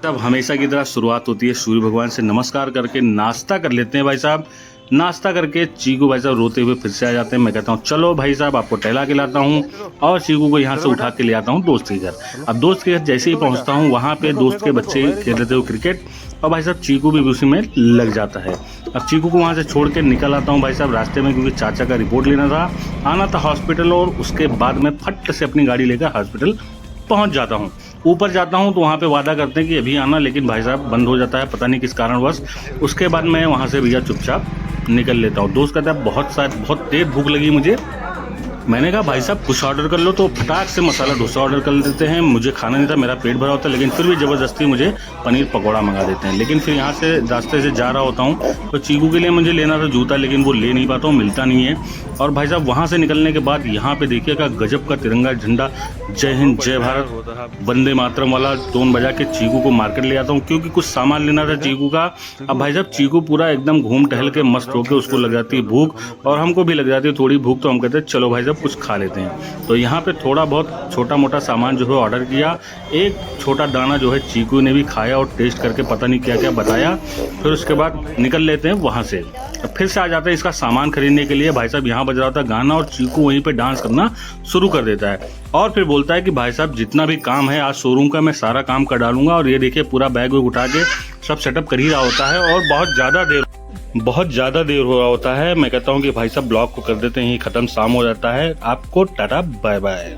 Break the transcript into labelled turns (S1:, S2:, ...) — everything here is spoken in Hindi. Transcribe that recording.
S1: तब हमेशा की तरह शुरुआत होती है सूर्य भगवान से नमस्कार करके नाश्ता कर लेते हैं भाई साहब। नाश्ता करके चीकू भाई साहब रोते हुए फिर से आ जाते हैं। मैं कहता हूँ चलो भाई साहब आपको टहला के लाता हूँ और चीकू को यहाँ से उठा के ले आता हूँ दोस्त के घर। अब दोस्त के घर जैसे ही पहुँचता हूँ वहाँ पे दोस्त के बच्चे खेल रहे थे वो क्रिकेट, और भाई साहब चीकू भी उसी में लग जाता है। अब चीकू को वहाँ से छोड़ के निकल आता हूँ भाई साहब रास्ते में, क्योंकि चाचा का रिपोर्ट लेना था, आना था हॉस्पिटल, और उसके बाद में फट से अपनी गाड़ी लेकर हॉस्पिटल पहुँच जाता हूँ। ऊपर जाता हूँ तो वहाँ पे वादा करते हैं कि अभी आना, लेकिन भाई साहब बंद हो जाता है पता नहीं किस कारणवश। उसके बाद मैं वहाँ से भैया चुपचाप निकल लेता हूँ। दोस्त कहता है बहुत तेज भूख लगी मुझे। मैंने कहा भाई साहब कुछ ऑर्डर कर लो, तो फटाक से मसाला डोसा ऑर्डर कर देते हैं। मुझे खाना नहीं था, मेरा पेट भरा होता है, लेकिन फिर भी ज़बरदस्ती मुझे पनीर पकौड़ा मंगा देते हैं। लेकिन फिर यहाँ से रास्ते से जा रहा होता हूँ तो चीकू के लिए मुझे लेना था जूता, लेकिन वो ले नहीं पाता हूँ, मिलता नहीं है। और भाई साहब वहाँ से निकलने के बाद यहाँ पे देखिएगा गजब का तिरंगा झंडा, जय हिंद जय भारत वंदे मातरम वाला टोन बजा के चीकू को मार्केट ले आता हूँ, क्योंकि कुछ सामान लेना था चीकू का। अब भाई साहब चीकू पूरा एकदम घूम टहल के मस्त होकर उसको लग जाती है भूख, और हमको भी लग जाती है थोड़ी भूख, तो हम कहते हैं चलो भाई साहब कुछ खा लेते हैं। तो यहाँ पे थोड़ा बहुत छोटा मोटा सामान जो है ऑर्डर किया। एक छोटा दाना जो है चीकू ने भी खाया और टेस्ट करके पता नहीं क्या क्या बताया। फिर उसके बाद निकल लेते हैं वहाँ से। फिर से आ जाते हैं इसका सामान खरीदने के लिए। भाई साहब यहाँ बज रहा था गाना और चीकू वहीं पे डांस करना शुरू कर देता है, और फिर बोलता है कि भाई साहब जितना भी काम है आज शोरूम का मैं सारा काम कर डालूंगा। और ये देखिए पूरा बैग वैग उठा के सब सेटअप कर ही रहा होता है, और बहुत ज़्यादा देर हो रहा होता है। मैं कहता हूँ कि भाई साहब ब्लॉग को कर देते हैं ख़त्म, शाम हो जाता है। आपको टाटा बाय बाय।